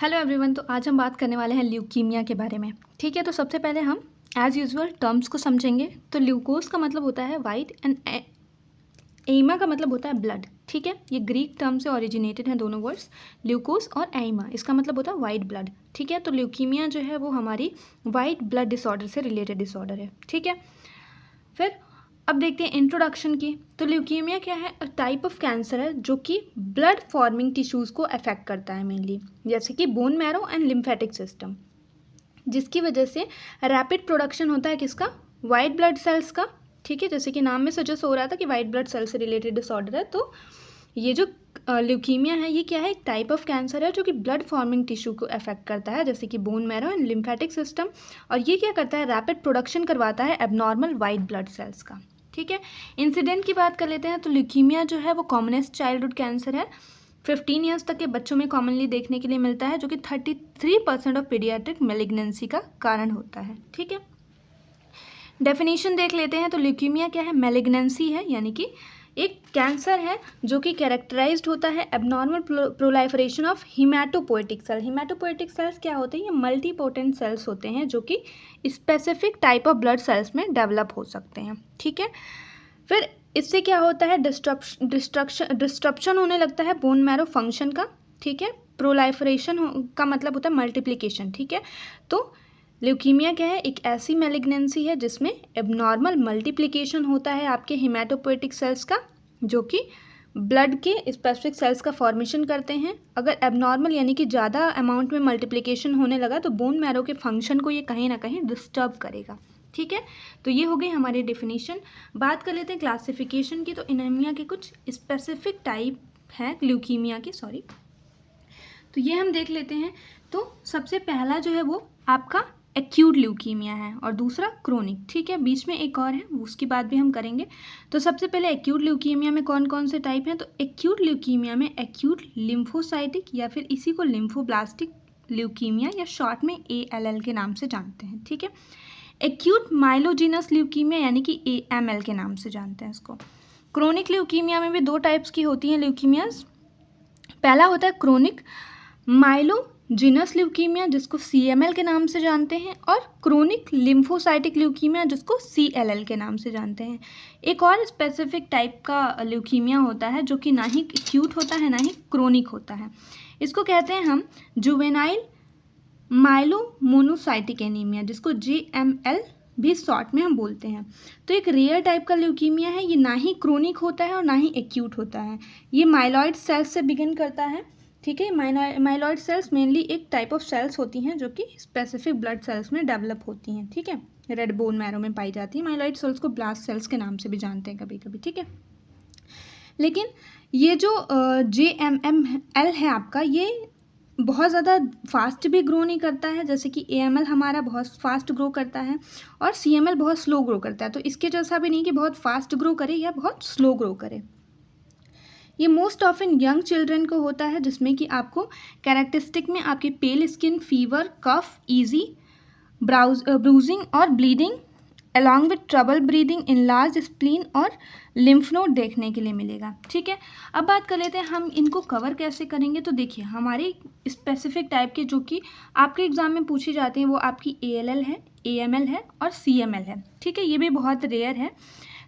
Hello everyone. तो आज हम बात करने वाले हैं ल्यूकीमिया के बारे में। ठीक है, तो सबसे पहले हम एज़ यूजुअल टर्म्स को समझेंगे। तो ल्यूकोस का मतलब होता है वाइट एंड एइमा का मतलब होता है ब्लड। ठीक है, ये ग्रीक टर्म से ओरिजिनेटेड हैं दोनों वर्ड्स, ल्यूकोस और एइमा। इसका मतलब होता है वाइट ब्लड। ठीक है, तो ल्यूकीमिया जो है वो हमारी वाइट ब्लड डिसऑर्डर से रिलेटेड डिसऑर्डर है। ठीक है, फिर अब देखते हैं इंट्रोडक्शन की। तो ल्यूकीमिया क्या है? टाइप ऑफ कैंसर है जो कि ब्लड फॉर्मिंग टिश्यूज़ को अफेक्ट करता है मेनली, जैसे कि bone marrow and lymphatic system, जिसकी वजह से रैपिड प्रोडक्शन होता है किसका? वाइट ब्लड सेल्स का। ठीक है, जैसे कि नाम में सजेस्ट हो रहा था कि वाइट ब्लड सेल से रिलेटेड डिसऑर्डर है। तो ये जो ल्यूकीमिया है ये क्या है? एक टाइप ऑफ कैंसर है जो कि ब्लड फॉर्मिंग टिश्यू को अफेक्ट करता है, जैसे कि bone marrow and lymphatic system. और ये क्या करता है? रैपिड प्रोडक्शन करवाता है एबनॉर्मल वाइट ब्लड सेल्स का। ठीक है, इंसिडेंट की बात कर लेते हैं। तो ल्यूकीमिया जो है वो कॉमनेस्ट चाइल्डहुड कैंसर है। 15 ईयर्स तक के बच्चों में कॉमनली देखने के लिए मिलता है, जो कि 33% ऑफ पीडियाट्रिक मेलिग्नेंसी का कारण होता है। ठीक है, डेफिनेशन देख लेते हैं। तो ल्यूकीमिया क्या है? मेलिग्नेंसी है, यानी कि एक कैंसर है जो कि कैरेक्टराइज्ड होता है एबनॉर्मल प्रोलाइफरेशन ऑफ हिमैटोपोएटिक सेल। हिमैटोपोएटिक सेल्स क्या होते हैं? ये मल्टीपोटेंट सेल्स होते हैं जो कि specific type of blood cells में डेवलप हो सकते हैं। ठीक है, फिर इससे क्या होता है? डिस्ट्रप्शन होने लगता है बोन मैरो फंक्शन का। ठीक है, प्रोलाइफरेशन का मतलब होता है मल्टीप्लिकेशन। ठीक है, तो ल्यूकीमिया क्या है? एक ऐसी मैलिग्नेंसी है जिसमें एबनॉर्मल मल्टीप्लिकेशन होता है आपके हिमैटोपोएटिक सेल्स का, जो कि ब्लड के स्पेसिफिक सेल्स का फॉर्मेशन करते हैं। अगर एबनॉर्मल यानी कि ज़्यादा अमाउंट में मल्टीप्लिकेशन होने लगा तो बोन मैरो के फंक्शन को ये कहीं ना कहीं डिस्टर्ब करेगा। ठीक है, तो ये हो गई हमारी डेफिनेशन। बात कर लेते हैं क्लासिफिकेशन की। तो एनीमिया के कुछ स्पेसिफिक टाइप हैं ल्यूकीमिया के, सॉरी, तो ये हम देख लेते हैं। तो सबसे पहला जो है वो आपका एक्यूट ल्यूकीमिया है और दूसरा क्रोनिक। ठीक है, बीच में एक और है, उसकी बात भी हम करेंगे। तो सबसे पहले एक्यूट ल्यूकीमिया में कौन कौन से टाइप हैं? तो एक्यूट ल्यूकीमिया में एक्यूट लिम्फोसाइटिक या फिर इसी को लिम्फोब्लास्टिक ल्यूकीमिया या शॉर्ट में ALL के नाम से जानते हैं। ठीक है, एक्यूट माइलोजिनस ल्यूकीमिया यानी कि AML के नाम से जानते हैं इसको। क्रोनिक ल्यूकीमिया में भी दो टाइप्स की होती हैं ल्यूकीमियाज। पहला होता है क्रोनिक माइलोजिनस ल्यूकीमिया जिसको CML के नाम से जानते हैं, और क्रोनिक लिम्फोसाइटिक ल्यूकीमिया जिसको CLL के नाम से जानते हैं। एक और स्पेसिफिक टाइप का ल्यूकीमिया होता है जो कि ना ही एक्यूट होता है ना ही क्रोनिक होता है। इसको कहते हैं हम जुवेनाइल माइलोमोनोसाइटिक एनीमिया, जिसको JML भी शॉर्ट में हम बोलते हैं। तो एक रेयर टाइप का ल्यूकीमिया है, ये ना ही क्रोनिक होता है और ना ही एक्यूट होता है। ये माइलॉइड सेल्स से बिगिन करता है। ठीक है, माइलॉइड सेल्स मेनली एक टाइप ऑफ सेल्स होती हैं जो कि स्पेसिफिक ब्लड सेल्स में डेवलप होती हैं। ठीक है, रेड बोन मैरो में पाई जाती है। माइलॉइड सेल्स को ब्लास्ट सेल्स के नाम से भी जानते हैं कभी कभी। ठीक है, लेकिन ये जो JMML है आपका, ये बहुत ज़्यादा फास्ट भी ग्रो नहीं करता है, जैसे कि AML हमारा बहुत फास्ट ग्रो करता है और CML बहुत स्लो ग्रो करता है। तो इसके जैसा भी नहीं कि बहुत फास्ट ग्रो करे या बहुत स्लो ग्रो करे। ये मोस्ट ऑफन यंग चिल्ड्रन को होता है, जिसमें कि आपको कैरेक्टरिस्टिक में आपकी पेल स्किन, फीवर, कफ, ईजी ब्रूजिंग और bleeding along with trouble breathing, enlarge spleen और लिम्फ नोड देखने के लिए मिलेगा। ठीक है, अब बात कर लेते हैं हम इनको कवर कैसे करेंगे। तो देखिए, हमारे स्पेसिफिक टाइप के जो कि आपके एग्जाम में पूछे जाते हैं वो आपकी ALL है, AML है और CML है। ठीक है, ये भी बहुत रेयर है।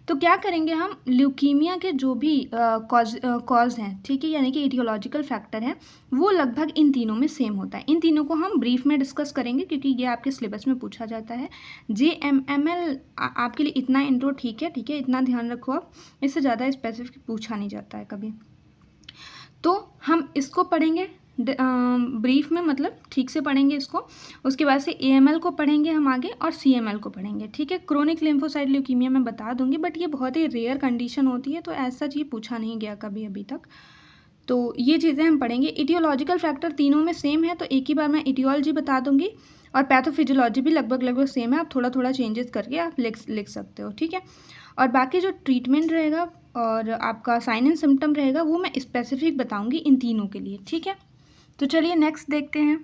तो क्या करेंगे हम? ल्यूकीमिया के जो भी कॉज हैं, ठीक है, यानी कि इटियोलॉजिकल फैक्टर है, वो लगभग इन तीनों में सेम होता है। इन तीनों को हम ब्रीफ में डिस्कस करेंगे क्योंकि ये आपके सिलेबस में पूछा जाता है। JMML आपके लिए इतना इंट्रो ठीक है, ठीक है, इतना ध्यान रखो आप, इससे ज़्यादा स्पेसिफिक पूछा नहीं जाता है कभी। तो हम इसको पढ़ेंगे ब्रीफ में, मतलब ठीक से पढ़ेंगे इसको। उसके बाद से AML को पढ़ेंगे हम आगे और CML को पढ़ेंगे। ठीक है, क्रोनिक लिम्फोसाइट ल्यूकीमिया मैं बता दूंगी, बट ये बहुत ही रेयर कंडीशन होती है, तो ऐसा चीज़ पूछा नहीं गया कभी अभी तक। तो ये चीज़ें हम पढ़ेंगे। इटियोलॉजिकल फैक्टर तीनों में सेम है, तो एक ही बार मैं इटियोलॉजी बता दूंगी, और पैथोफिजियोलॉजी भी लगभग सेम है, आप थोड़ा थोड़ा चेंजेस करके आप लिख सकते हो। ठीक है, और बाकी जो ट्रीटमेंट रहेगा और आपका साइन एंड सिम्टम रहेगा वो मैं स्पेसिफिक बताऊंगी इन तीनों के लिए। ठीक है, तो चलिए नेक्स्ट देखते हैं।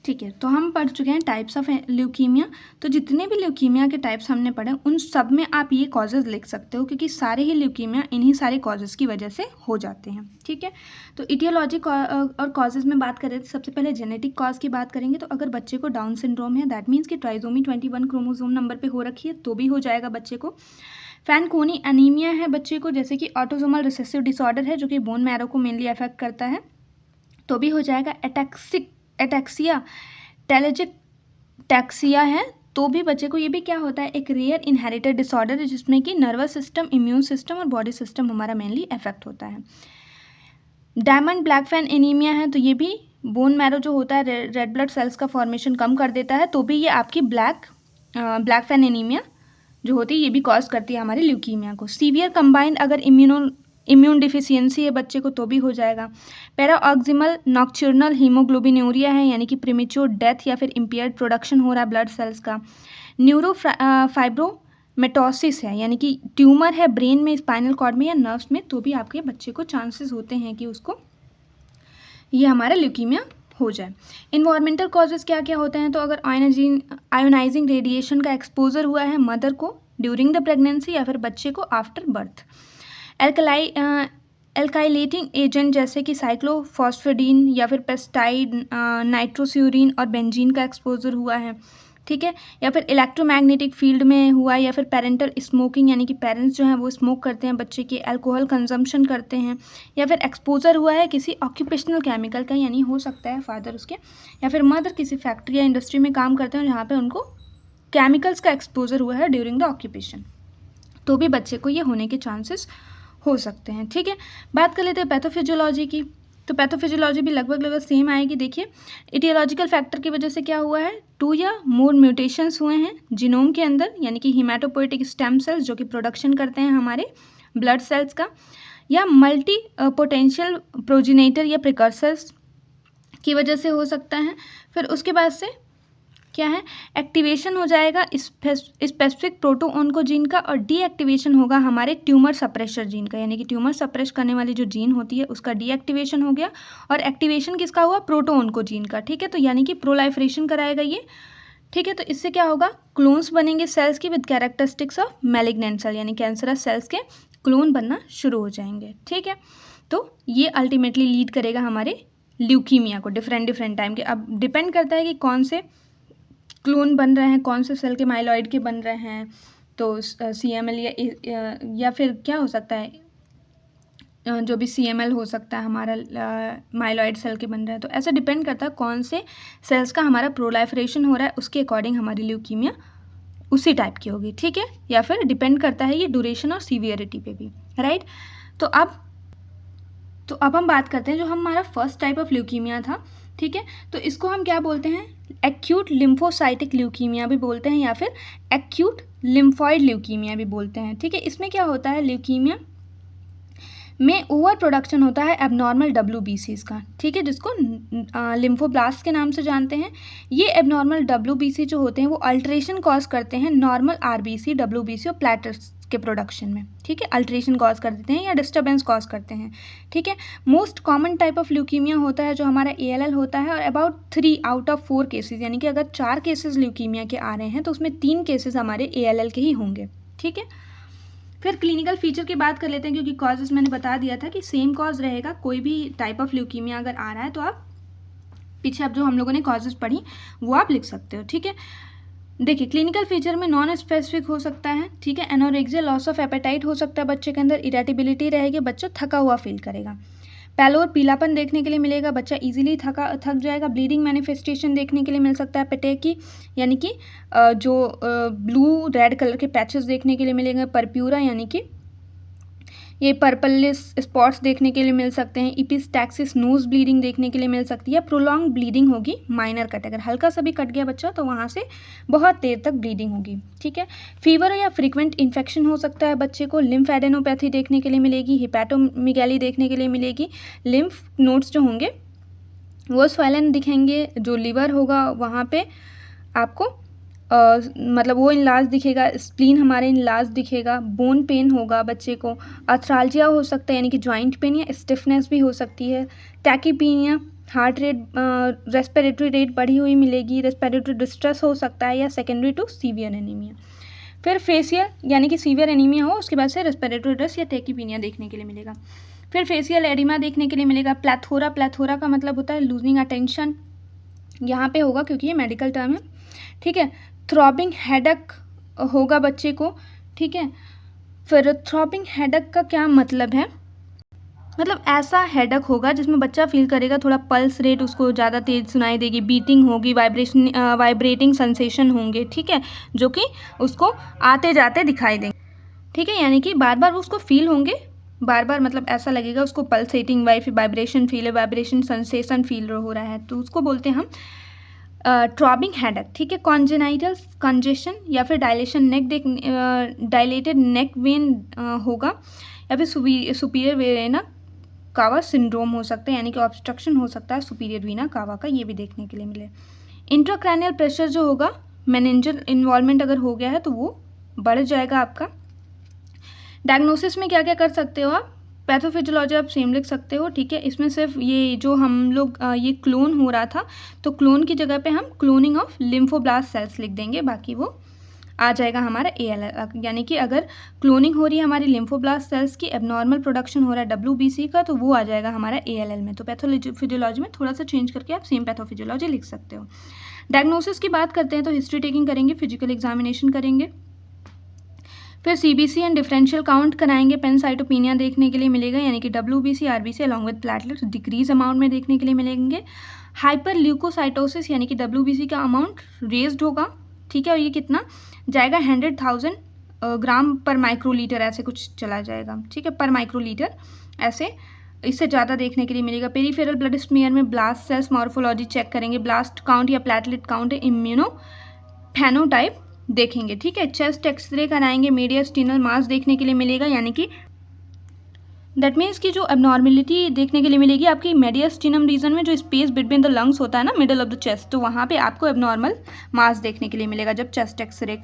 ठीक है, तो हम पढ़ चुके हैं टाइप्स ऑफ ल्यूकीमिया। तो जितने भी ल्यूकीमिया के टाइप्स हमने पढ़े उन सब में आप ये कॉजेज़ लिख सकते हो, क्योंकि सारे ही ल्यूकीमिया इन्हीं सारे कॉजेज़ की वजह से हो जाते हैं। ठीक है, तो इटियोलॉजी और कॉजेज़ में बात करें तो सबसे पहले जेनेटिक कॉज की बात करेंगे। तो अगर बच्चे को डाउन सिंड्रोम है, दैट मीन्स कि ट्राइसोमी 21 क्रोमोसोम नंबर पर हो रखी है, तो भी हो जाएगा बच्चे को। फैनकोनी एनीमिया है बच्चे को, जैसे कि ऑटोसोमल रिसेसिव डिसऑर्डर है जो कि बोन मैरो को मेनली अफेक्ट करता है, तो भी हो जाएगा। एटैक्सिया टेलेजिक टैक्सिया है, तो भी बच्चे को, ये भी क्या होता है, एक रेयर इनहेरिटेड डिसऑर्डर है जिसमें कि नर्वस सिस्टम, इम्यून सिस्टम और बॉडी सिस्टम हमारा मेनली अफेक्ट होता है। डायमंड ब्लैक फैन एनीमिया है, तो ये भी बोन मैरो जो होता है रेड ब्लड सेल्स का फॉर्मेशन कम कर देता है, तो भी ये आपकी ब्लैक फैन एनीमिया जो होती है ये भी कॉज करती है हमारे ल्यूकीमिया को। सीवियर कंबाइंड अगर इम्यून डिफिशियंसी है बच्चे को, तो भी हो जाएगा। पैराऑक्सिमल नॉक्चर्नल हीमोग्लोबिनूरिया है, यानी कि प्रीमेच्योर डेथ या फिर इम्पेयर्ड प्रोडक्शन हो रहा है ब्लड सेल्स का। फाइब्रोमेटोसिस है, यानी कि ट्यूमर है ब्रेन में, स्पाइनल कॉर्ड में या नर्व्स में, तो भी आपके बच्चे को चांसेस होते हैं कि उसको ये हमारा ल्यूकीमिया हो जाए। इन्वायरमेंटल कॉजेज़ क्या क्या होते हैं, तो अगर आयोनाइजिंग रेडिएशन का एक्सपोजर हुआ है मदर को ड्यूरिंग द प्रेगनेंसी या फिर बच्चे को आफ्टर बर्थ। एल्काइलेटिंग एजेंट जैसे कि साइक्लोफॉस्फेडिन या फिर पेस्टाइड, नाइट्रोस्यूरिन और बेंजीन का एक्सपोजर हुआ है। ठीक है, या फिर इलेक्ट्रोमैग्नेटिक फील्ड में हुआ, या फिर पेरेंटल स्मोकिंग, यानी कि पेरेंट्स जो हैं वो स्मोक करते हैं बच्चे के, अल्कोहल कंजम्पशन करते हैं, या फिर एक्सपोजर हुआ है किसी ऑक्यूपेशनल केमिकल का, यानी हो सकता है फादर उसके या फिर मदर किसी फैक्ट्री या इंडस्ट्री में काम करते हैं जहाँ पे उनको केमिकल्स का एक्सपोजर हुआ है ड्यूरिंग द ऑक्यूपेशन, तो भी बच्चे को ये होने के चांसेस हो सकते हैं। ठीक है, बात कर लेते हैं पैथोफिजियोलॉजी की। तो पैथोफिजियोलॉजी भी लगभग सेम आएगी। देखिए, इटियोलॉजिकल फैक्टर की वजह से क्या हुआ है, 2 या मोर म्यूटेशंस हुए हैं जीनोम के अंदर, यानी कि हिमेटोपोइटिक स्टेम सेल्स जो कि प्रोडक्शन करते हैं हमारे ब्लड सेल्स का, या मल्टी पोटेंशियल प्रोजिनेटर या प्रिकर्सर्स की वजह से हो सकता है। फिर उसके बाद से क्या है, एक्टिवेशन हो जाएगा स्पेसिफिक प्रोटोऑन्कोजीन का, और डीएक्टिवेशन होगा हमारे ट्यूमर सप्रेशर जीन का, यानी कि ट्यूमर सप्रेस करने वाली जो जीन होती है उसका डीएक्टिवेशन हो गया, और एक्टिवेशन किसका हुआ, प्रोटोऑन्कोजीन का। ठीक है, तो यानी कि प्रोलाइफरेशन कराएगा ये। ठीक है, तो इससे क्या होगा, क्लोन्स बनेंगे सेल्स की with characteristics of malignant cell, यानी कैंसरस सेल्स के क्लोन बनना शुरू हो जाएंगे। ठीक है, तो ये अल्टीमेटली लीड करेगा हमारे ल्यूकीमिया को डिफरेंट टाइम के। अब डिपेंड करता है कि कौन से क्लोन बन रहे हैं, कौन से सेल के माइलॉइड के बन रहे हैं, तो CML या फिर क्या हो सकता है, जो भी CML हो सकता है हमारा माइलॉइड सेल के बन रहे हैं। तो ऐसा डिपेंड करता है कौन से सेल्स का हमारा प्रोलाइफरेशन हो रहा है, उसके अकॉर्डिंग हमारी ल्यूकीमिया उसी टाइप की होगी। ठीक है, या फिर डिपेंड करता है ये ड्यूरेशन और सीवियरिटी पे भी, राइट। तो अब हम बात करते हैं जो हमारा फर्स्ट टाइप ऑफ ल्यूकीमिया था। ठीक है, तो इसको हम क्या बोलते हैं, एक्यूट लिम्फोसाइटिक ल्यूकीमिया भी बोलते हैं, या फिर एक्यूट लिम्फॉइड ल्यूकीमिया भी बोलते हैं। ठीक है, इसमें क्या होता है, ल्यूकीमिया में ओवर प्रोडक्शन होता है एबनॉर्मल WBCs का। ठीक है, जिसको लिम्फोब्लास्ट के नाम से जानते हैं। ये एबनॉर्मल WBC जो होते हैं वो अल्ट्रेशन कॉज करते हैं नॉर्मल RBC, WBC और प्लेटलेट्स के प्रोडक्शन में। ठीक है, अल्ट्रेशन कॉज कर देते हैं या डिस्टर्बेंस कॉज करते हैं। ठीक है, most common type of leukaemia होता है जो हमारा ALL होता है, और अबाउट 3 आउट ऑफ 4 केसेस, यानी कि अगर 4 केसेस ल्यूकीमिया के आ रहे हैं तो उसमें 3 केसेस हमारे ALL के ही होंगे। ठीक है, फिर क्लिनिकल फीचर की बात कर लेते हैं, क्योंकि कॉजेज मैंने बता दिया था कि सेम कॉज रहेगा, कोई भी टाइप ऑफ ल्यूकीमिया अगर आ रहा है तो आप पीछे अब जो हम लोगों ने कॉजेज पढ़ी वो आप लिख सकते हो। ठीक है, देखिए क्लिनिकल फीचर में नॉन स्पेसिफिक हो सकता है। ठीक है, एनोरेक्सिया, लॉस ऑफ एपेटाइट हो सकता है बच्चे के अंदर, इरेटेबिलिटी रहेगी, बच्चा थका हुआ फील करेगा, पैलोर पीलापन देखने के लिए मिलेगा, बच्चा इजीली थक जाएगा, ब्लीडिंग मैनिफेस्टेशन देखने के लिए मिल सकता है, पेटेकी यानी कि जो ब्लू रेड कलर के पैचेस देखने के लिए मिलेंगे, परप्यूरा यानी कि ये पर्पलिस स्पॉट्स देखने के लिए मिल सकते हैं, इपिस्टैक्सिस नोज ब्लीडिंग देखने के लिए मिल सकती है, प्रोलॉन्ग ब्लीडिंग होगी, माइनर कट, अगर हल्का सा भी कट गया बच्चा तो वहाँ से बहुत देर तक ब्लीडिंग होगी। ठीक है, फीवर या फ्रीक्वेंट इन्फेक्शन हो सकता है बच्चे को, लिम्फ एडेनोपैथी देखने के लिए मिलेगी, हिपैटोमेगाली देखने के लिए मिलेगी, लिम्फ नोड्स जो होंगे वो स्वैलन दिखेंगे, जो लिवर होगा वहाँ पे आपको मतलब वो इनलाज दिखेगा, स्प्लीन हमारे इनलाज दिखेगा, बोन पेन होगा बच्चे को, आर्थ्रालजिया हो सकता है यानी कि जॉइंट पेन या स्टिफनेस भी हो सकती है, टैकीपीनिया हार्ट रेट, रेस्पिरेटरी रेट बढ़ी हुई मिलेगी, रेस्पिरेटरी डिस्ट्रेस हो सकता है या सेकेंडरी टू सीवियर एनीमिया। फिर फेशियल यानी कि सीवियर एनीमिया हो, उसके बाद से रेस्पिरेटरी डिस्ट्रेस या टैकीपीनिया देखने के लिए मिलेगा। फिर फेशियल एडिमा देखने के लिए मिलेगा। प्लैथोरा, प्लैथोरा का मतलब होता है लूजिंग अटेंशन, यहाँ पे होगा क्योंकि ये मेडिकल टर्म है, ठीक है। थ्रॉबिंग हेडेक होगा बच्चे को, ठीक है। फिर थ्रॉबिंग हेडेक का क्या मतलब है, मतलब ऐसा हेडेक होगा जिसमें बच्चा फील करेगा थोड़ा पल्स रेट उसको ज़्यादा तेज सुनाई देगी, बीटिंग होगी, वाइब्रेटिंग सेंसेशन होंगे, ठीक है, जो कि उसको आते जाते दिखाई देंगे, ठीक है। यानी कि बार बार उसको फील होंगे, बार बार मतलब ऐसा लगेगा उसको पल्सेटिंग वाइब्रेशन फील है, वाइब्रेशन सेंसेशन फील हो रहा है, तो उसको बोलते हैं हम थ्रॉबिंग हेडेक, ठीक है। कॉन्जेनाइटल कंजेशन या फिर डायलेटेड नेक वेन होगा, या फिर सुपीरियर वेना कावा सिंड्रोम हो सकता है, यानी कि ऑब्स्ट्रक्शन हो सकता है सुपीरियर वीना कावा का, ये भी देखने के लिए मिले। इंट्राक्रैनियल प्रेशर जो होगा, मेनिंजल इन्वॉल्वमेंट अगर हो गया है तो वो बढ़ जाएगा आपका। डायग्नोसिस में क्या क्या कर सकते हो आप, पैथोफिजियोलॉजी आप सेम लिख सकते हो, ठीक है। इसमें सिर्फ ये जो हम लोग ये क्लोन हो रहा था, तो क्लोन की जगह पे हम क्लोनिंग ऑफ लिम्फोब्लास्ट सेल्स लिख देंगे, बाकी वो आ जाएगा हमारा ALL, यानी कि अगर क्लोनिंग हो रही है हमारी लिम्फोब्लास्ट सेल्स की, एबनॉर्मल प्रोडक्शन हो रहा है WBC का, तो वो आ जाएगा हमारा ALL में। तो पैथोफिजियोलॉजी में थोड़ा सा चेंज करके आप सेम पैथोफिजियोलॉजी लिख सकते हो। डायग्नोसिस की बात करते हैं तो हिस्ट्री टेकिंग करेंगे, फिजिकल एग्जामिनेशन करेंगे, फिर CBC एंड डिफरेंशियल काउंट कराएंगे, पेनसाइटोपिनिया देखने के लिए मिलेगा, यानी कि WBC RBC along with platelets decrease amount में देखने के लिए मिलेंगे। हाइपर ल्यूकोसाइटोसिस यानी कि WBC का अमाउंट रेज्ड होगा, ठीक है, और ये कितना जाएगा 100,000 ग्राम पर माइक्रोलीटर, ऐसे कुछ चला जाएगा, ठीक है, पर माइक्रोलीटर, ऐसे इससे ज़्यादा देखने के लिए मिलेगा। पेरीफेरल ब्लड स्मीयर में ब्लास्ट सेल्स मॉर्फोलॉजी चेक करेंगे, ब्लास्ट काउंट या प्लेटलेट काउंट, इम्यूनो फेनोटाइप देखेंगे, ठीक है। चेस्ट एक्सरे कराएंगे, मीडियस्टिनल मास देखने के लिए मिलेगा, यानी कि दैट मीन्स कि जो एबनॉर्मेलिटी देखने के लिए मिलेगी आपकी मेडियस्टिनम रीजन में, जो स्पेस बिटवीन द लंग्स होता है ना, मिडल ऑफ द चेस्ट, तो वहाँ पे आपको एबनॉर्मल मास देखने के लिए मिलेगा जब चेस्ट एक्सरे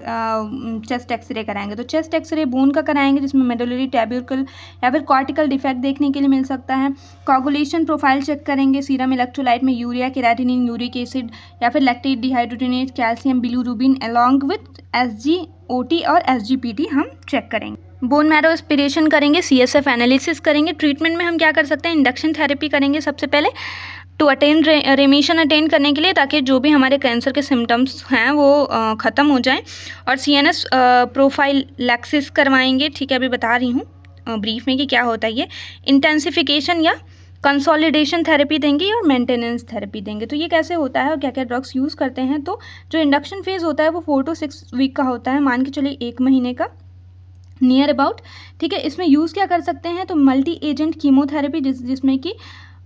कराएंगे। तो चेस्ट एक्सरे बोन का कराएंगे, जिसमें मेडुलरी ट्यूबरकल या फिर कॉर्टिकल डिफेक्ट देखने के लिए मिल सकता है। कोगुलेशन प्रोफाइल चेक करेंगे, सीरम इलेक्ट्रोलाइट में यूरिया, केराटिनिन, यूरिक एसिड या फिर lactate dehydrogenase, calcium, bilirubin along with SGOT और SGPT हम चेक करेंगे। बोन मैरो एस्पिरेशन करेंगे, CSF एनालिसिस करेंगे। ट्रीटमेंट में हम क्या कर सकते हैं, इंडक्शन थेरेपी करेंगे सबसे पहले, टू अटेन रेमिशन अटेन करने के लिए, ताकि जो भी हमारे कैंसर के सिम्टम्स हैं वो ख़त्म हो जाएं। और CNS प्रोफाइलैक्सिस करवाएंगे, ठीक है, अभी बता रही हूँ ब्रीफ में कि क्या होता है ये। इंटेंसिफिकेशन या कंसोलिडेशन थेरेपी देंगे और मेंटेनेंस थेरेपी देंगे। तो ये कैसे होता है और क्या क्या ड्रग्स यूज़ करते हैं, तो जो इंडक्शन फेज़ होता है वो 4 to 6 वीक का होता है, मान के चलिए 1 महीने का नियर अबाउट, ठीक है। इसमें यूज़ क्या कर सकते हैं, तो मल्टी एजेंट कीमोथेरेपी, जिसमें कि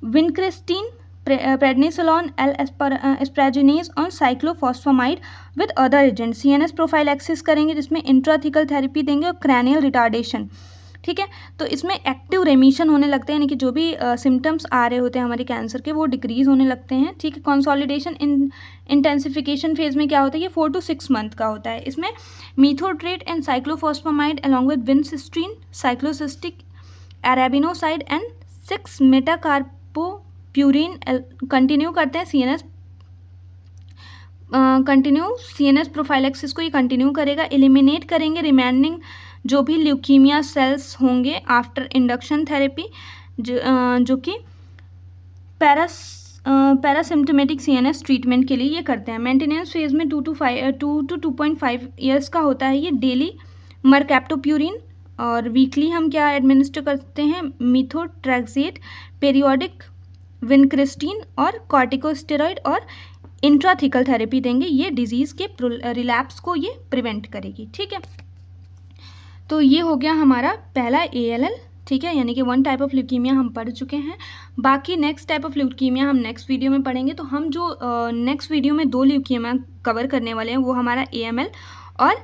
विनक्रिस्टीन, प्रेडनिसोलोन, एस्प्राजिनेज और cyclophosphamide with other agent. CNS prophylaxis करेंगे, जिसमें इंट्राथिकल थेरेपी देंगे और क्रैनियल रिटार्डेशन, ठीक है। तो इसमें एक्टिव रेमिशन होने लगते हैं, यानी कि जो भी सिम्टम्स आ रहे होते हैं हमारे कैंसर के वो डिक्रीज होने लगते हैं, ठीक है। कंसोलिडेशन इंटेंसिफिकेशन फेज में क्या होता है, ये 4 to 6 मंथ का होता है। इसमें methotrexate and cyclophosphamide along with vincristine, साइक्लोसिस्टिक, अरेबिनोसाइड एंड 6 मेटाकार्पोप्यूरिन कंटिन्यू करते हैं। CNS प्रोफाइलैक्सिस को ये कंटिन्यू करेगा। एलिमिनेट करेंगे रिमेनिंग जो भी ल्यूकीमिया सेल्स होंगे आफ्टर इंडक्शन थेरेपी, जो कि पैरासिम्टोमेटिक CNS ट्रीटमेंट के लिए ये करते हैं। मेंटेनेंस फेज में 2 to 2.5 ईयर्स का होता है ये। डेली मरकैप्टोप्यूरिन और वीकली हम क्या एडमिनिस्टर करते हैं, मीथोट्रेक्सेट, पेरियोडिक विनक्रिस्टीन और कॉर्टिकोस्टेरॉइड और इंट्राथिकल थेरेपी देंगे। ये डिजीज़ के रिलैप्स को ये प्रिवेंट करेगी, ठीक है। तो ये हो गया हमारा पहला ALL, ठीक है, यानी कि 1 टाइप ऑफ ल्यूकीमिया हम पढ़ चुके हैं। बाकी नेक्स्ट टाइप ऑफ ल्यूकीमिया हम नेक्स्ट वीडियो में पढ़ेंगे। तो हम जो नेक्स्ट वीडियो में 2 ल्यूकीमिया कवर करने वाले हैं वो हमारा AML और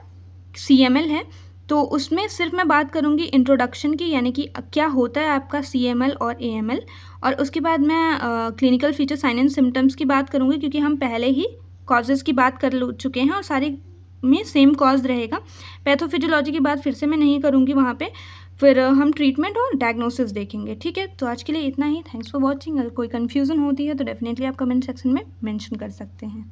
CML है। तो उसमें सिर्फ मैं बात करूँगी इंट्रोडक्शन की, यानी कि क्या होता है आपका CML और AML, और उसके बाद मैं clinical feature, sign and symptoms की बात करूँगी, क्योंकि हम पहले ही कॉजेज़ की बात कर चुके हैं और सारी में सेम कॉज रहेगा। पैथोफिजियोलॉजी की बात फिर से मैं नहीं करूँगी वहाँ पे, फिर हम ट्रीटमेंट और डायग्नोसिस देखेंगे। ठीक है, तो आज के लिए इतना ही। Thanks for watching. अगर कोई कन्फ्यूज़न होती है तो डेफिनेटली आप कमेंट सेक्शन में मेंशन कर सकते हैं।